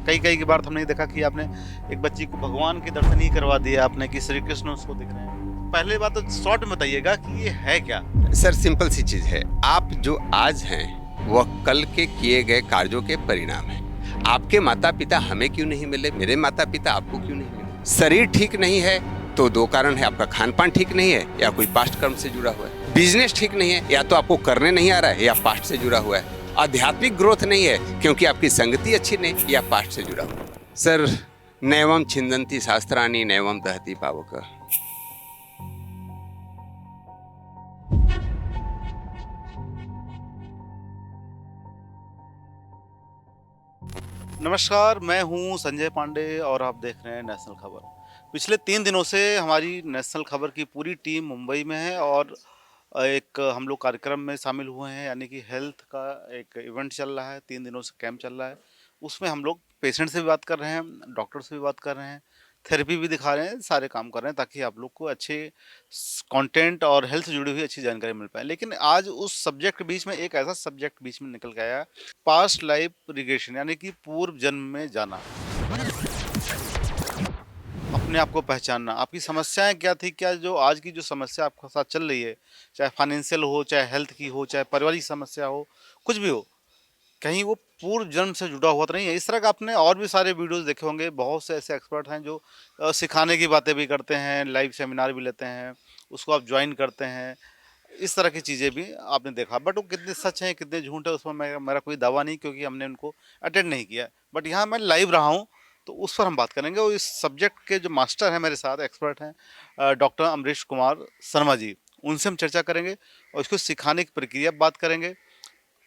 कई कई की बार हमने देखा कि आपने एक बच्ची को भगवान के दर्शन ही करवा दिया आपने कि श्री कृष्ण उसको दिख रहे हैं। पहले बात तो शॉर्ट में बताइएगा कि ये है क्या? सर सिंपल सी चीज है, आप जो आज हैं वह कल के किए गए कार्यों के परिणाम हैं। आपके माता पिता हमें क्यों नहीं मिले, मेरे माता पिता आपको क्यों नहीं मिले? शरीर ठीक नहीं है तो दो कारण है, आपका खान पान ठीक नहीं है या कोई पास्ट कर्म से जुड़ा हुआ है। बिजनेस ठीक नहीं है, या तो आपको करने नहीं आ रहा है या पास्ट से जुड़ा हुआ है। आध्यात्मिक ग्रोथ नहीं है क्योंकि आपकी संगति अच्छी नहीं या पास्ट से जुड़ा हुआ है। सर नैवम छिंदंती शास्त्राणि नैवम दहति पावक। नमस्कार, मैं हूं संजय पांडे और आप देख रहे हैं नेशनल खबर। पिछले 3 दिनों से हमारी नेशनल खबर की पूरी टीम मुंबई में है और एक हम लोग कार्यक्रम में शामिल हुए हैं, यानी कि हेल्थ का एक इवेंट चल रहा है, 3 दिनों से कैंप चल रहा है। उसमें हम लोग पेशेंट से भी बात कर रहे हैं, डॉक्टर से भी बात कर रहे हैं, थेरेपी भी दिखा रहे हैं, सारे काम कर रहे हैं ताकि आप लोग को अच्छे कंटेंट और हेल्थ से जुड़ी हुई अच्छी जानकारी मिल पाए। लेकिन आज उस सब्जेक्ट के बीच में एक ऐसा सब्जेक्ट बीच में निकल के आया, पास्ट लाइफ रिग्रेशन, यानी कि पूर्व जन्म में जाना, अपने आप को पहचानना। आपकी समस्याएं क्या थी, क्या जो आज की जो समस्या आपके साथ चल रही है, चाहे फाइनेंशियल हो, चाहे हेल्थ की हो, चाहे पारिवारिक समस्या हो, कुछ भी हो, कहीं वो पूर्व जन्म से जुड़ा हुआ तो नहीं है। इस तरह का आपने और भी सारे वीडियोस देखे होंगे, बहुत से ऐसे एक्सपर्ट हैं जो सिखाने की बातें भी करते हैं, लाइव सेमिनार भी लेते हैं, उसको आप ज्वाइन करते हैं। इस तरह की चीज़ें भी आपने देखा, बट वो कितने सच हैं कितने झूठ है उसमें मेरा कोई दावा नहीं, क्योंकि हमने उनको अटेंड नहीं किया। बट यहाँ मैं लाइव रहा हूँ तो उस पर हम बात करेंगे। और इस सब्जेक्ट के जो मास्टर हैं मेरे साथ, एक्सपर्ट हैं, डॉक्टर अमरीश कुमार शर्मा जी, उनसे हम चर्चा करेंगे और इसको सिखाने की प्रक्रिया बात करेंगे,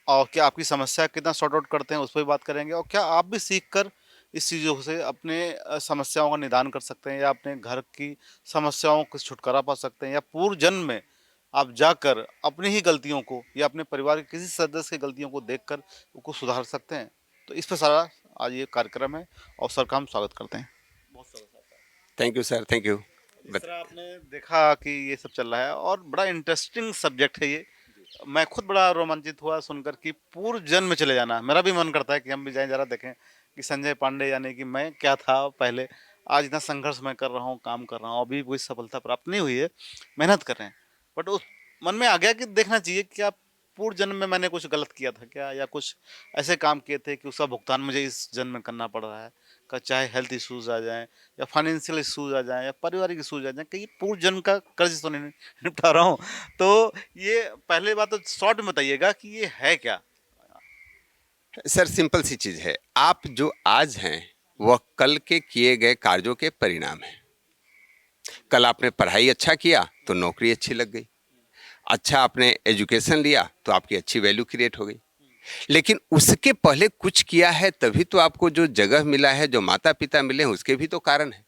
और क्या आपकी समस्या कितना सॉर्ट आउट करते हैं उस पर भी बात करेंगे, और क्या आप भी सीख कर इस चीज़ों से अपने समस्याओं का निदान कर सकते हैं, या अपने घर की समस्याओं को छुटकारा पा सकते हैं, या पूर्व जन्म में आप जाकर अपनी ही गलतियों को या अपने परिवार के किसी सदस्य की गलतियों को देखकर उसको सुधार सकते हैं। तो इस पर सारा आज ये कार्यक्रम है और सर का हम स्वागत करते हैं। बहुत स्वागत है। Thank you sir, thank you. जिस तरह आपने देखा कि ये सब चल रहा है और बड़ा इंटरेस्टिंग सब्जेक्ट है ये, मैं खुद बड़ा रोमांचित हुआ सुनकर कि पूर्व जन्म में चले जाना। मेरा भी मन करता है कि हम भी जाएं, जरा देखें कि संजय पांडे यानी कि मैं क्या था पहले, आज इतना संघर्ष मैं कर रहा हूँ, काम कर रहा हूँ, अभी कोई सफलता प्राप्त नहीं हुई है, मेहनत कर रहे हैं। बट उस मन में आ गया कि देखना चाहिए कि आप पूर्व जन्म में मैंने कुछ गलत किया था क्या, या कुछ ऐसे काम किए थे कि उसका भुगतान मुझे इस जन्म में करना पड़ रहा है। का चाहे हेल्थ इश्यूज आ जाएं, या फाइनेंशियल इश्यूज आ जाएं, या पारिवारिक इश्यूज आ जाएं, कहीं पूर्व जन्म का कर्ज तो नहीं निपटा रहा हूँ। तो ये पहले बात तो शॉर्ट में बताइएगा कि ये है क्या? सर सिंपल सी चीज है, आप जो आज हैं वह कल के किए गए कार्यों के परिणाम हैं। कल आपने पढ़ाई अच्छा किया तो नौकरी अच्छी लग गई, अच्छा आपने एजुकेशन लिया तो आपकी अच्छी वैल्यू क्रिएट हो गई। लेकिन उसके पहले कुछ किया है तभी तो आपको जो जगह मिला है, जो माता पिता मिले हैं, उसके भी तो कारण है।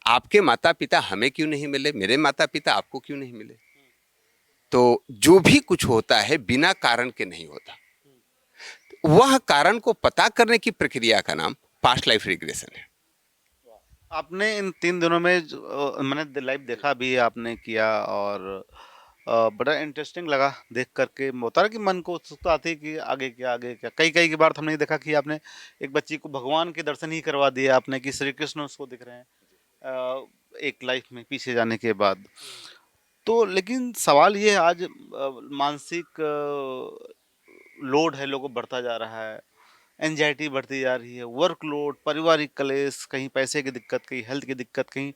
आपके माता पिता हमें क्यों नहीं मिले, मेरे माता पिता आपको क्यों नहीं मिले? तो जो भी कुछ होता है बिना कारण के नहीं होता। वह कारण को पता करने की प्रक्रिया का नाम पास्ट लाइफ रिग्रेशन है। आपने इन 3 दिनों में मैंने लाइव देखा भी, आपने किया, और बड़ा इंटरेस्टिंग लगा देख करके। होता है कि मन को उत्सुकता आती है कि आगे क्या, आगे क्या। कई कई की बार हमने देखा कि आपने एक बच्ची को भगवान के दर्शन ही करवा दिया आपने कि श्री कृष्ण उसको दिख रहे हैं एक लाइफ में पीछे जाने के बाद। तो लेकिन सवाल ये है, आज मानसिक लोड है, लोगों को बढ़ता जा रहा है, एंजाइटी बढ़ती जा रही है, वर्कलोड, पारिवारिक कलेश, कहीं पैसे की दिक्कत, कहीं हेल्थ की दिक्कत, कहीं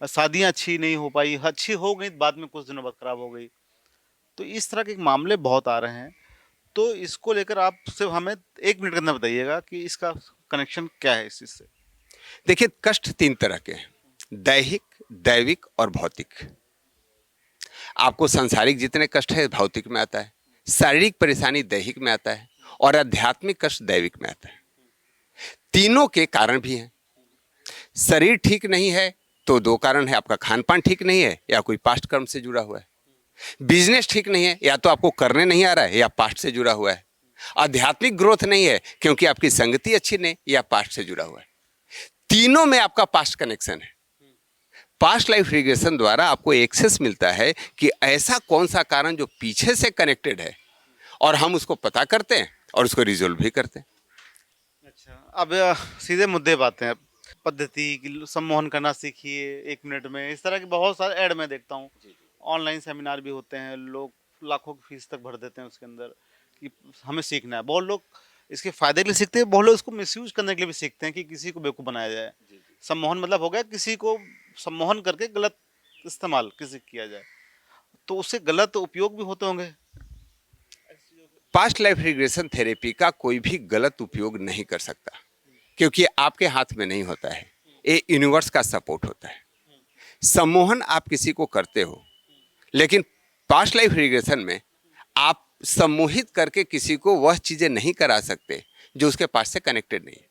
शादियां अच्छी नहीं हो पाई, अच्छी हो गई बाद में कुछ दिनों बाद खराब हो गई। तो इस तरह के मामले बहुत आ रहे हैं। तो इसको लेकर आप सिर्फ हमें 1 मिनट के अंदर बताइएगा कि इसका कनेक्शन क्या है इस चीज से। देखिए, कष्ट तीन तरह के हैं, दैहिक, दैविक और भौतिक। आपको सांसारिक जितने कष्ट है भौतिक में आता है, शारीरिक परेशानी दैहिक में आता है, और आध्यात्मिक कष्ट दैविक में आता है। तीनों के कारण भी हैं। शरीर ठीक नहीं है तो दो कारण है, आपका खान पान ठीक नहीं है या कोई पास्ट कर्म से जुड़ा हुआ है। बिजनेस ठीक नहीं है, या तो आपको करने नहीं आ रहा है या पास्ट से जुड़ा हुआ है। आध्यात्मिक ग्रोथ नहीं है क्योंकि आपकी संगति अच्छी नहीं या पास्ट से जुड़ा हुआ है। तीनों में आपका पास्ट कनेक्शन है। पास्ट लाइफ रिग्रेशन द्वारा आपको एक्सेस मिलता है कि ऐसा कौन सा कारण जो पीछे से कनेक्टेड है, और हम उसको पता करते हैं और उसको रिजोल्व भी करते हैं। अच्छा, अब सीधे मुद्दे पे आते हैं अब। पद्धति कि सम्मोहन करना सीखिए 1 मिनट में, इस तरह के बहुत सारे ऐड मैं देखता हूँ। ऑनलाइन सेमिनार भी होते हैं, लोग लाखों की फीस तक भर देते हैं उसके अंदर कि हमें सीखना है। बहुत लोग इसके फ़ायदे के लिए सीखते हैं, बहुत लोग इसको मिसयूज़ करने के लिए भी सीखते हैं कि किसी को बेवकूफ़ बनाया जाए। सम्मोहन मतलब हो गया किसी को सम्मोहन करके गलत इस्तेमाल किसी किया जाए, तो उससे गलत उपयोग भी होते होंगे? पास्ट लाइफ रिग्रेशन थेरेपी का कोई भी गलत उपयोग नहीं कर सकता, क्योंकि आपके हाथ में नहीं होता है, ये यूनिवर्स का सपोर्ट होता है। सम्मोहन आप किसी को करते हो, लेकिन पास्ट लाइफ रिग्रेशन में आप सम्मोहित करके किसी को वह चीजें नहीं करा सकते जो उसके पास से कनेक्टेड नहीं है।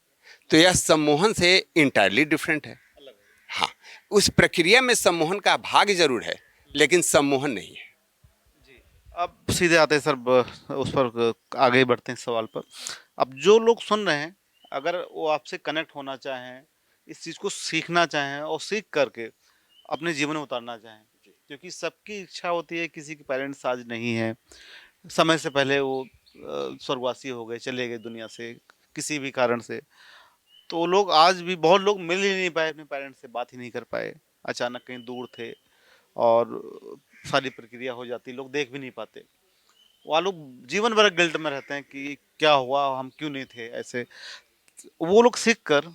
तो यह सम्मोहन से इंटायरली डिफरेंट है। हाँ, उस प्रक्रिया में सम्मोहन का भाग जरूर है, लेकिन सम्मोहन नहीं है। अब सीधे आते हैं सर उस पर आगे ही बढ़ते हैं सवाल पर। अब जो लोग सुन रहे हैं, अगर वो आपसे कनेक्ट होना चाहें, इस चीज़ को सीखना चाहें और सीख करके अपने जीवन में उतारना चाहें, क्योंकि सबकी इच्छा होती है, किसी के पेरेंट्स आज नहीं है, समय से पहले वो स्वर्गवासी हो गए, चले गए दुनिया से किसी भी कारण से। तो वो लोग आज भी बहुत लोग मिल ही नहीं पाए, अपने पेरेंट्स से बात ही नहीं कर पाए, अचानक कहीं दूर थे और सारी प्रक्रिया हो जाती, लोग देख भी नहीं पाते। वो लोग जीवन भर गिल्ट में रहते हैं कि क्या हुआ, हम क्यों नहीं थे ऐसे। वो लोग सीख कर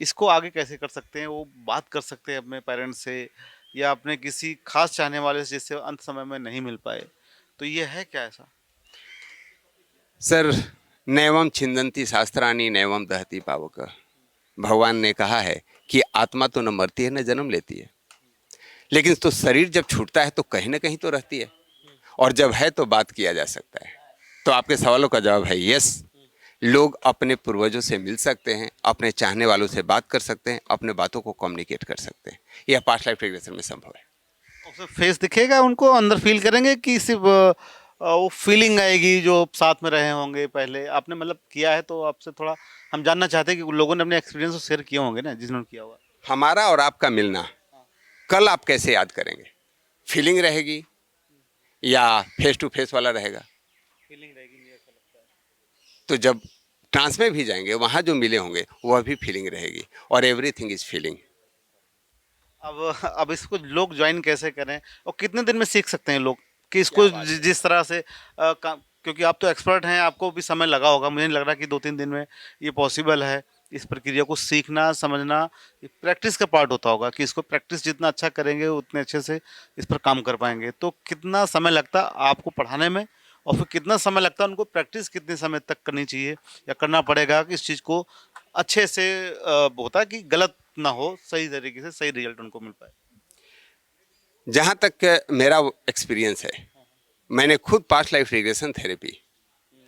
इसको आगे कैसे कर सकते हैं, वो बात कर सकते हैं अपने पेरेंट्स से या अपने किसी खास चाहने वाले से जिससे अंत समय में नहीं मिल पाए। तो ये है क्या ऐसा? सर, नैवम छिंदंती शास्त्राणी नैवम दहती पावक। भगवान ने कहा है कि आत्मा तो न मरती है न जन्म लेती है, लेकिन तो शरीर जब छूटता है तो कहीं ना कहीं तो रहती है, और जब है तो बात किया जा सकता है। तो आपके सवालों का जवाब है यस। लोग अपने पूर्वजों से मिल सकते हैं, अपने चाहने वालों से बात कर सकते हैं, अपने बातों को कम्युनिकेट कर सकते हैं। यह पास्ट लाइफ रिग्रेशन में संभव है। उसे फेस दिखेगा, उनको अंदर फील करेंगे कि सिर्फ वो फीलिंग आएगी जो साथ में रहे होंगे पहले? आपने मतलब किया है तो आपसे थोड़ा हम जानना चाहते हैं कि लोगों ने अपने एक्सपीरियंस शेयर किए होंगे ना, जिन्होंने किया होगा। हमारा और आपका मिलना कल आप कैसे याद करेंगे? फीलिंग रहेगी या फेस टू फेस वाला रहेगा? फीलिंग रहेगी, मुझे ऐसा लगता है। तो जब ट्रांस में भी जाएंगे, वहाँ जो मिले होंगे वह भी फीलिंग रहेगी, और एवरीथिंग इज फीलिंग। अब इसको लोग ज्वाइन कैसे करें और कितने दिन में सीख सकते हैं लोग कि इसको जिस तरह से क्योंकि आप तो एक्सपर्ट हैं, आपको भी समय लगा होगा, मुझे नहीं लग रहा कि 2-3 दिन में ये पॉसिबल है। इस प्रक्रिया को सीखना समझना ये प्रैक्टिस का पार्ट होता होगा कि इसको प्रैक्टिस जितना अच्छा करेंगे उतने अच्छे से इस पर काम कर पाएंगे। तो कितना समय लगता है आपको पढ़ाने में और फिर कितना समय लगता है उनको प्रैक्टिस कितने समय तक करनी चाहिए या करना पड़ेगा कि इस चीज़ को अच्छे से होता है कि गलत ना हो, सही तरीके से सही रिजल्ट उनको मिल पाए? जहाँ तक मेरा एक्सपीरियंस है, मैंने खुद past life regression therapy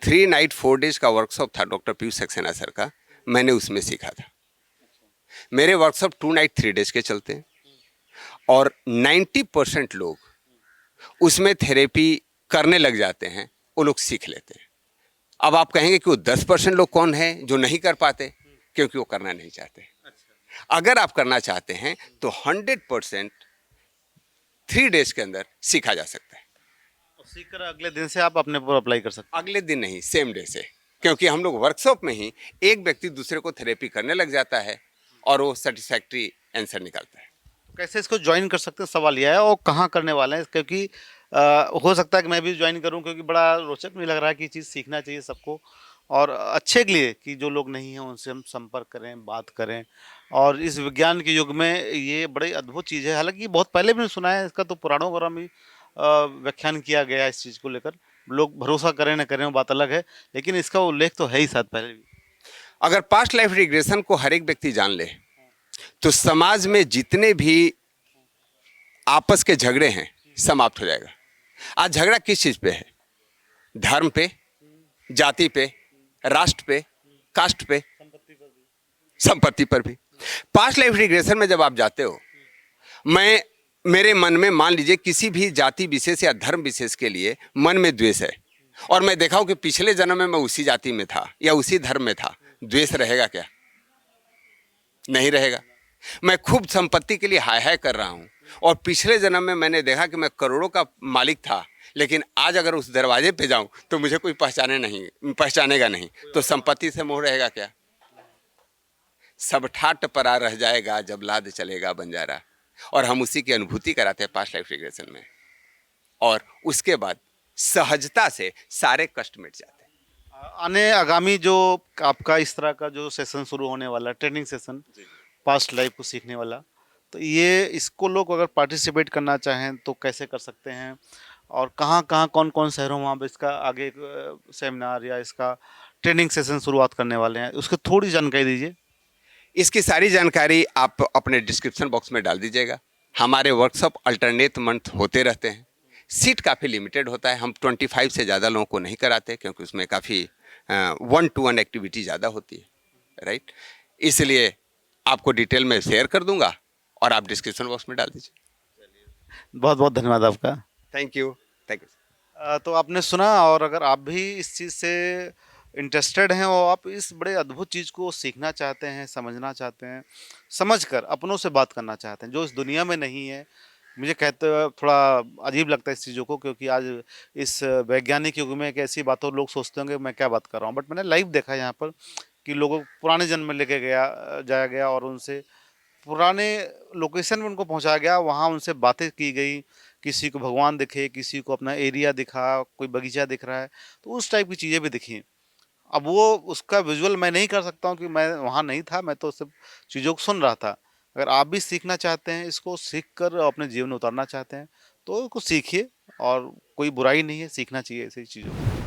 3 night 4 days का वर्कशॉप था डॉक्टर पीयूष सक्सेना सर का, मैंने उसमें सीखा था। मेरे वर्कशॉप 2 नाइट 3 डेज के चलते हैं, और 90% लोग उसमें थेरेपी करने लग जाते हैं, वो लोग सीख लेते हैं। अब आप कहेंगे कि वो 10% लोग कौन है जो नहीं कर पाते? क्योंकि वो करना नहीं चाहते। अगर आप करना चाहते हैं तो 100% 3 डेज के अंदर सीखा जा सकता है। और सीख कर अगले दिन से आप अपने ऊपर अप्लाई कर सकते अगले दिन नहीं, सेम डे से, क्योंकि हम लोग वर्कशॉप में ही एक व्यक्ति दूसरे को थेरेपी करने लग जाता है और वो सेटिस्फैक्ट्री आंसर निकालता है। हैं। कैसे इसको ज्वाइन कर सकते हैं, सवाल यह है, और कहाँ करने वाले हैं? क्योंकि हो सकता है कि मैं भी ज्वाइन करूं, क्योंकि बड़ा रोचक मुझे लग रहा है कि ये चीज़ सीखना चाहिए सबको और अच्छे के लिए कि जो लोग नहीं हैं उनसे हम संपर्क करें, बात करें। और इस विज्ञान के युग में ये बड़ी अद्भुत चीज़ है। हालांकि ये बहुत पहले मैंने सुना है, इसका तो पुराणों वगैरह में भी व्याख्यान किया गया है इस चीज़ को लेकर। लोग भरोसा करें ना करें वो बात अलग है, लेकिन इसका उल्लेख तो है ही शायद पहले भी। अगर पास्ट लाइफ रिग्रेशन को हर एक व्यक्ति जान ले, तो समाज में जितने भी आपस के झगड़े हैं समाप्त हो जाएगा। आज झगड़ा किस चीज पे है? धर्म पे, जाति पे, राष्ट्र पे, कास्ट पे, संपत्ति पर भी। पास्ट लाइफ रिग्रेशन में जब आप जाते हो, मैं मेरे मन में मान लीजिए किसी भी जाति विशेष या धर्म विशेष के लिए मन में द्वेष है, और मैं देखा हूं कि पिछले जन्म में मैं उसी जाति में था या उसी धर्म में था, द्वेष रहेगा क्या? नहीं रहेगा। मैं खूब संपत्ति के लिए हाय हाय कर रहा हूं, और पिछले जन्म में मैंने देखा कि मैं करोड़ों का मालिक था, लेकिन आज अगर उस दरवाजे पे जाऊं तो मुझे कोई पहचानेगा नहीं, तो संपत्ति से मोह रहेगा क्या? सब ठाट परा रह जाएगा जब लाद चलेगा बंजारा। और हम उसी की अनुभूति कराते हैं पास्ट लाइफ रिग्रेशन में, और उसके बाद सहजता से सारे कष्ट मिट जाते हैं। आने आगामी जो आपका इस तरह का जो सेशन शुरू होने वाला है, ट्रेनिंग सेशन पास्ट लाइफ को सीखने वाला, तो ये इसको लोग अगर पार्टिसिपेट करना चाहें तो कैसे कर सकते हैं, और कहाँ कहाँ कौन कौन शहरों में आप इसका आगे सेमिनार या इसका ट्रेनिंग सेशन शुरुआत करने वाले हैं, उसकी थोड़ी जानकारी दीजिए। इसकी सारी जानकारी आप अपने डिस्क्रिप्शन बॉक्स में डाल दीजिएगा। हमारे वर्कशॉप अल्टरनेट मंथ होते रहते हैं। सीट काफ़ी लिमिटेड होता है, हम 25 से ज़्यादा लोगों को नहीं कराते क्योंकि उसमें काफ़ी 1-to-1 एक्टिविटी ज़्यादा होती है, राइट। इसलिए आपको डिटेल में शेयर कर दूंगा और आप डिस्क्रिप्शन बॉक्स में डाल दीजिए। बहुत बहुत धन्यवाद आपका। Thank you, thank you. तो आपने सुना, और अगर आप भी इस चीज़ से इंटरेस्टेड हैं और आप इस बड़े अद्भुत चीज़ को सीखना चाहते हैं, समझना चाहते हैं, समझकर अपनों से बात करना चाहते हैं जो इस दुनिया में नहीं है। मुझे कहते हुए थोड़ा अजीब लगता है इस चीज़ों को, क्योंकि आज इस वैज्ञानिक युग में एक ऐसी बातों लोग सोचते होंगे मैं क्या बात कर रहा हूँ, बट मैंने लाइव देखा है यहाँ पर कि लोगों को पुराने जन्म में लेके जाया गया और उनसे पुराने लोकेशन में उनको पहुंचाया गया, वहाँ उनसे बातें की गई। किसी को भगवान दिखे, किसी को अपना एरिया दिखा, कोई बगीचा दिख रहा है, तो उस टाइप की चीज़ें भी दिखी। अब वो उसका विजुअल मैं नहीं कर सकता हूँ कि मैं वहाँ नहीं था, मैं तो सिर्फ चीज़ों को सुन रहा था। अगर आप भी सीखना चाहते हैं, इसको सीख कर अपने जीवन में उतारना चाहते हैं, तो कुछ सीखिए, और कोई बुराई नहीं है, सीखना चाहिए ऐसी चीज़ों को।